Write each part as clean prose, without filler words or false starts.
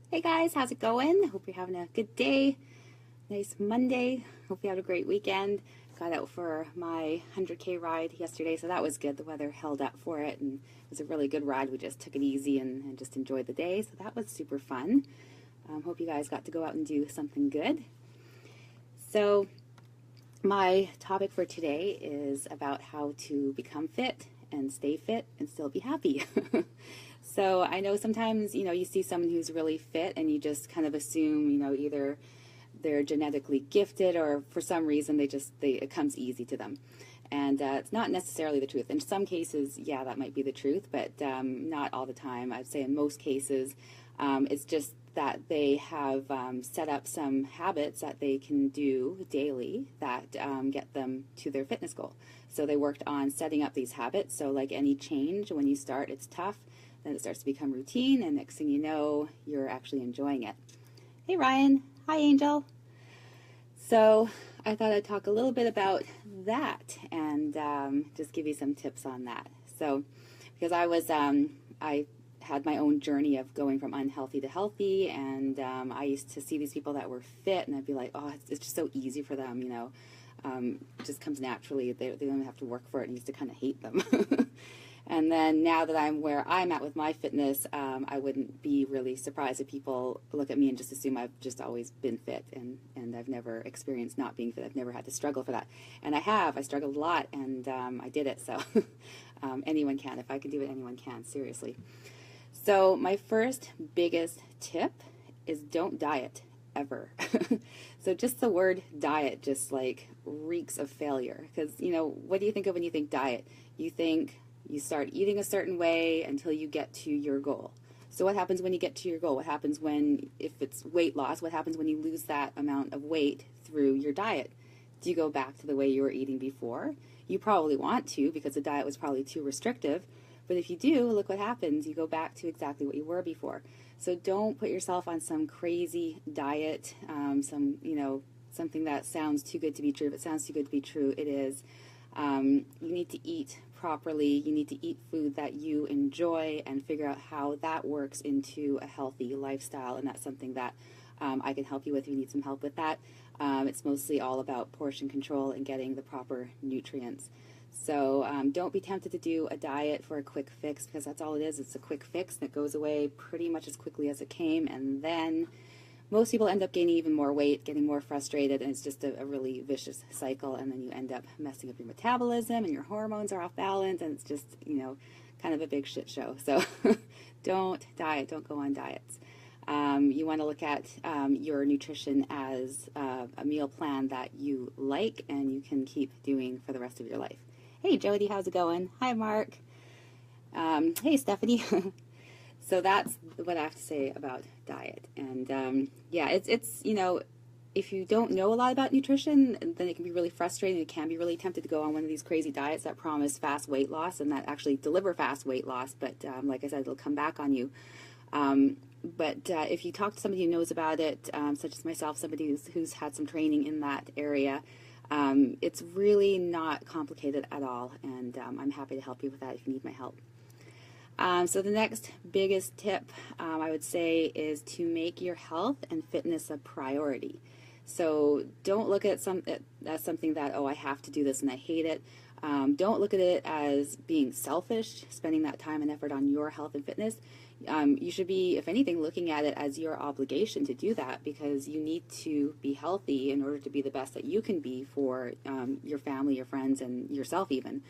Hey guys, how's it going? Hope you're having a good day. Nice Monday. Hope you had a great weekend. Got out for my 100K ride yesterday, so that was good. The weather held up for it, and it was a really good ride. We just took it easy and just enjoyed the day, so that was super fun. Hope you guys got to go out and do something good. So, my topic for today is about how to become fit and stay fit and still be happy. So I know sometimes, you see someone who's really fit and you just kind of assume, either they're genetically gifted or for some reason it comes easy to them. And it's not necessarily the truth. In some cases, yeah, that might be the truth, but not all the time. I'd say in most cases, it's just that they have set up some habits that they can do daily that get them to their fitness goal. So they worked on setting up these habits. So like any change, when you start, it's tough. Then it starts to become routine, and next thing you know, you're actually enjoying it. Hey Ryan. Hi Angel. So I thought I'd talk a little bit about that and just give you some tips on that. So because I had my own journey of going from unhealthy to healthy, and I used to see these people that were fit, and I'd be like, oh, it's just so easy for them, it just comes naturally. They don't even have to work for it, and I used to kind of hate them. And then now that I'm where I'm at with my fitness, I wouldn't be really surprised if people look at me and just assume I've just always been fit, and I've never experienced not being fit. I've never had to struggle for that. And I have. I struggled a lot, and I did it. So anyone can. If I can do it, anyone can, seriously. So my first biggest tip is don't diet ever. So just the word diet just like reeks of failure. Because, what do you think of when you think diet? You think you start eating a certain way until you get to your goal. So what happens when you get to your goal? What happens if it's weight loss, what happens when you lose that amount of weight through your diet? Do you go back to the way you were eating before? You probably want to, because the diet was probably too restrictive. But if you do, look what happens. You go back to exactly what you were before. So don't put yourself on some crazy diet, something that sounds too good to be true. If it sounds too good to be true, it is. You need to eat properly. You need to eat food that you enjoy and figure out how that works into a healthy lifestyle. And that's something that I can help you with if you need some help with that. It's mostly all about portion control and getting the proper nutrients. So don't be tempted to do a diet for a quick fix, because that's all it is. It's a quick fix that goes away pretty much as quickly as it came, and then most people end up gaining even more weight, getting more frustrated, and it's just a really vicious cycle, and then you end up messing up your metabolism and your hormones are off balance, and it's just, kind of a big shit show. So don't diet, don't go on diets. You want to look at your nutrition as a meal plan that you like and you can keep doing for the rest of your life. Hey Jody, how's it going? Hi Mark. Hey Stephanie. So that's what I have to say about diet. And yeah, it's if you don't know a lot about nutrition, then it can be really frustrating. It can be really tempted to go on one of these crazy diets that promise fast weight loss and that actually deliver fast weight loss. But like I said, it'll come back on you. But if you talk to somebody who knows about it, such as myself, somebody who's had some training in that area, it's really not complicated at all. And I'm happy to help you with that if you need my help. So the next biggest tip I would say is to make your health and fitness a priority. So don't look at as something that, oh, I have to do this and I hate it. Don't look at it as being selfish, spending that time and effort on your health and fitness. You should be, if anything, looking at it as your obligation to do that, because you need to be healthy in order to be the best that you can be for your family, your friends, and yourself even.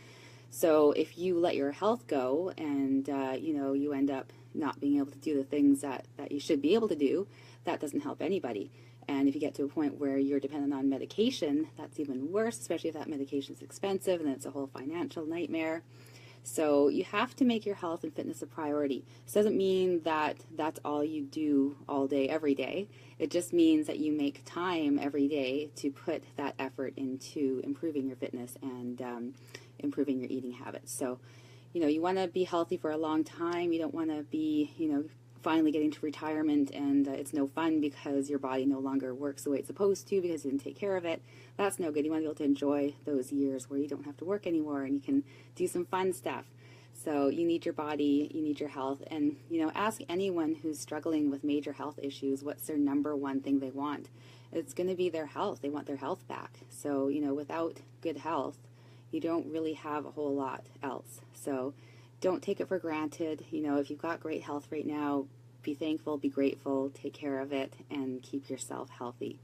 So if you let your health go and, you end up not being able to do the things that you should be able to do, that doesn't help anybody. And if you get to a point where you're dependent on medication, that's even worse, especially if that medication is expensive and then it's a whole financial nightmare. So you have to make your health and fitness a priority. This doesn't mean that that's all you do all day, every day. It just means that you make time every day to put that effort into improving your fitness and improving your eating habits. So, you want to be healthy for a long time. You don't want to be, finally getting to retirement and it's no fun because your body no longer works the way it's supposed to because you didn't take care of it. That's no good. You want to be able to enjoy those years where you don't have to work anymore and you can do some fun stuff. So you need your body, you need your health, and ask anyone who's struggling with major health issues what's their number one thing they want. It's going to be their health. They want their health back. So, without good health, you don't really have a whole lot else. So don't take it for granted. If you've got great health right now, be thankful, be grateful, take care of it, and keep yourself healthy.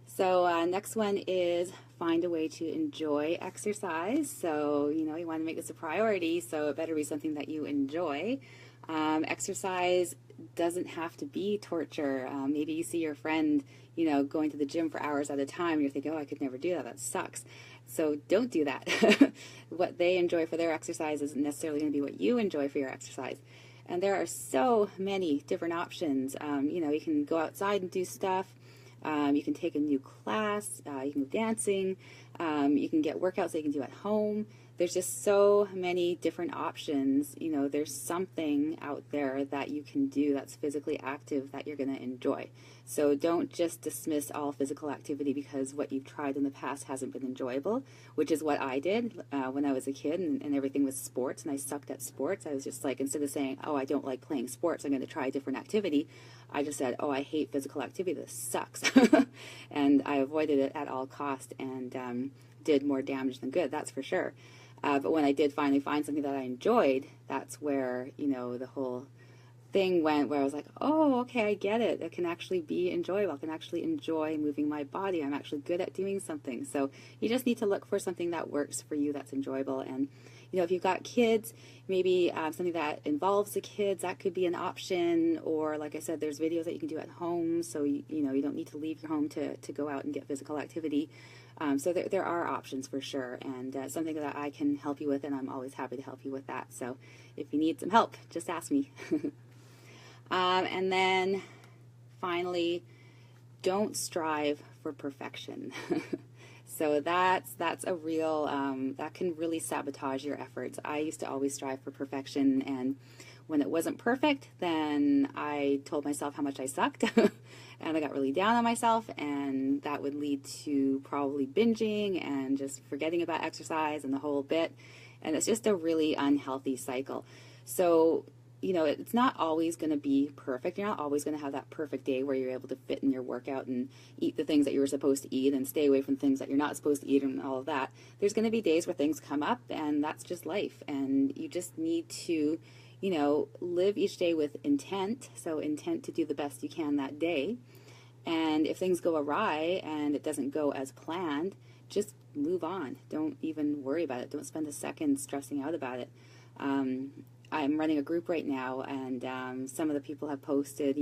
So next one is find a way to enjoy exercise. So, you want to make this a priority, so it better be something that you enjoy. Exercise doesn't have to be torture. Maybe you see your friend, going to the gym for hours at a time, and you're thinking, oh, I could never do that. That sucks. So don't do that. What they enjoy for their exercise isn't necessarily going to be what you enjoy for your exercise. And there are so many different options. You can go outside and do stuff. You can take a new class. You can go dancing. You can get workouts that you can do at home. There's just so many different options. There's something out there that you can do that's physically active that you're going to enjoy. So don't just dismiss all physical activity because what you've tried in the past hasn't been enjoyable, which is what I did when I was a kid and everything was sports and I sucked at sports. I was just like, instead of saying, oh, I don't like playing sports, I'm going to try a different activity, I just said, oh, I hate physical activity. This sucks. And I avoided it at all cost and did more damage than good, that's for sure. But when I did finally find something that I enjoyed, that's where, the whole thing went, where I was like, oh, okay, I get it. It can actually be enjoyable. I can actually enjoy moving my body. I'm actually good at doing something. So you just need to look for something that works for you, that's enjoyable. And, if you've got kids, maybe something that involves the kids, that could be an option. Or like I said, there's videos that you can do at home. So, you don't need to leave your home to go out and get physical activity. So there are options for sure, and something that I can help you with, and I'm always happy to help you with that. So if you need some help, just ask me. And then finally, don't strive for perfection. So that's a real, that can really sabotage your efforts. I used to always strive for perfection, and when it wasn't perfect, then I told myself how much I sucked. And I got really down on myself, and that would lead to probably binging and just forgetting about exercise and the whole bit. And it's just a really unhealthy cycle. So, it's not always going to be perfect. You're not always going to have that perfect day where you're able to fit in your workout and eat the things that you were supposed to eat and stay away from things that you're not supposed to eat and all of that. There's going to be days where things come up, and that's just life. And you just need to live each day with intent, so intent to do the best you can that day. And if things go awry and it doesn't go as planned, just move on. Don't even worry about it. Don't spend a second stressing out about it. I'm running a group right now, and some of the people have posted,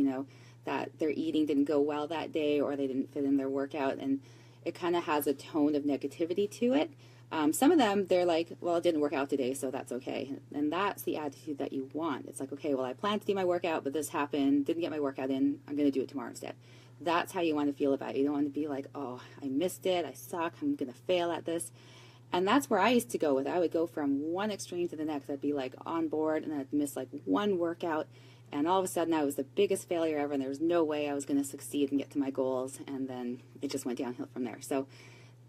that their eating didn't go well that day or they didn't fit in their workout, and it kind of has a tone of negativity to it. Some of them, they're like, well, it didn't work out today, so that's okay. And that's the attitude that you want. It's like, okay, well, I planned to do my workout, but this happened, didn't get my workout in, I'm going to do it tomorrow instead. That's how you want to feel about it. You don't want to be like, oh, I missed it, I suck, I'm going to fail at this. And that's where I used to go with it. I would go from one extreme to the next. I'd be like on board, and I'd miss like one workout, and all of a sudden I was the biggest failure ever, and there was no way I was going to succeed and get to my goals, and then it just went downhill from there. So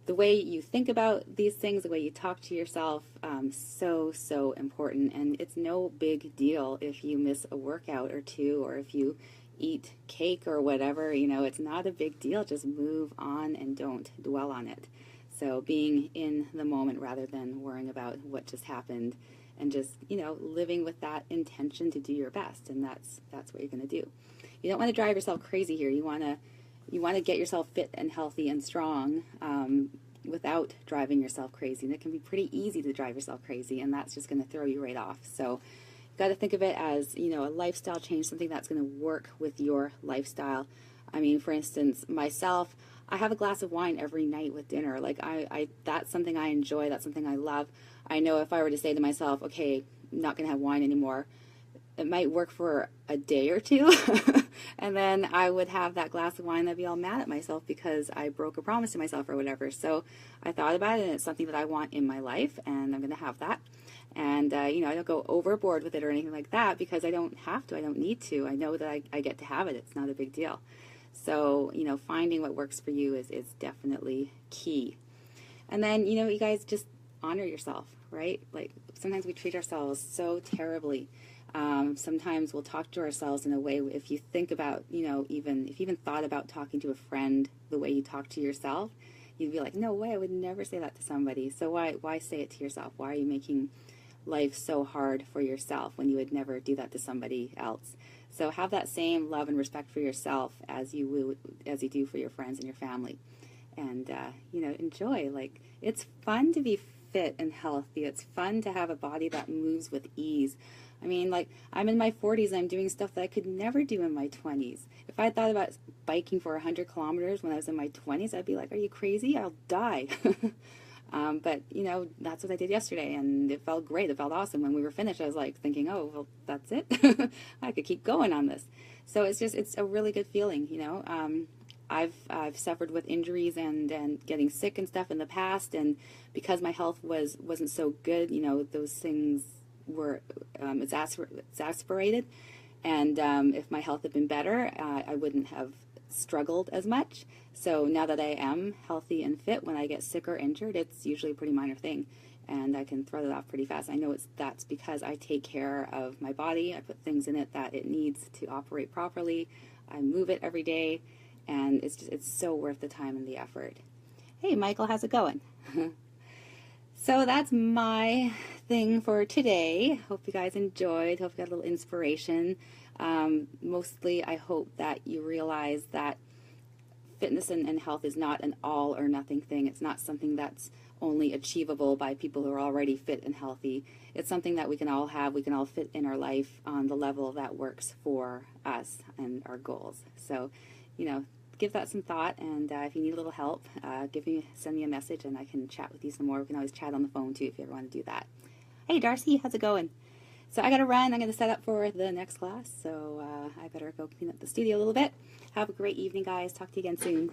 the way you think about these things, the way you talk to yourself, so important. And it's no big deal if you miss a workout or two, or if you eat cake or whatever. It's not a big deal. Just move on and don't dwell on it. So being in the moment rather than worrying about what just happened, and just, living with that intention to do your best. And that's what you're going to do. You don't want to drive yourself crazy here. You want to get yourself fit and healthy and strong without driving yourself crazy. And it can be pretty easy to drive yourself crazy, and that's just going to throw you right off. So you've got to think of it as, a lifestyle change, something that's going to work with your lifestyle. I mean, for instance, myself, I have a glass of wine every night with dinner. Like, I that's something I enjoy. That's something I love. I know if I were to say to myself, okay, I'm not going to have wine anymore, it might work for a day or two, and then I would have that glass of wine and I'd be all mad at myself because I broke a promise to myself or whatever. So I thought about it, and it's something that I want in my life, and I'm going to have that. And, I don't go overboard with it or anything like that because I don't have to. I don't need to. I know that I get to have it. It's not a big deal. So, finding what works for you is definitely key. And then, you guys just honor yourself, right? Like, sometimes we treat ourselves so terribly. Sometimes we'll talk to ourselves in a way, if you think about, even if you even thought about talking to a friend the way you talk to yourself, you'd be like, no way, I would never say that to somebody. So why say it to yourself? Why are you making life so hard for yourself when you would never do that to somebody else? So have that same love and respect for yourself as you do for your friends and your family. And, enjoy. Like, it's fun to be fit and healthy. It's fun to have a body that moves with ease. I mean, like, I'm in my 40s and I'm doing stuff that I could never do in my 20s. If I had thought about biking for 100 kilometers when I was in my 20s, I'd be like, are you crazy? I'll die. But, that's what I did yesterday, and it felt great. It felt awesome. When we were finished, I was like thinking, oh, well, that's it. I could keep going on this. So it's a really good feeling, I've suffered with injuries and getting sick and stuff in the past, and because my health wasn't so good, those things were exasperated, and if my health had been better, I wouldn't have struggled as much. So now that I am healthy and fit, when I get sick or injured, it's usually a pretty minor thing, and I can throw that off pretty fast. I know that's because I take care of my body. I put things in it that it needs to operate properly. I move it every day, and it's so worth the time and the effort. Hey, Michael, how's it going? So that's my thing for today. Hope you guys enjoyed. Hope you got a little inspiration. Mostly, I hope that you realize that fitness and health is not an all or nothing thing. It's not something that's only achievable by people who are already fit and healthy. It's something that we can all have. We can all fit in our life on the level that works for us and our goals. So, give that some thought, and if you need a little help, send me a message, and I can chat with you some more. We can always chat on the phone too if you ever want to do that. Hey, Darcy, how's it going? So I got to run. I'm going to set up for the next class, so I better go clean up the studio a little bit. Have a great evening, guys. Talk to you again soon.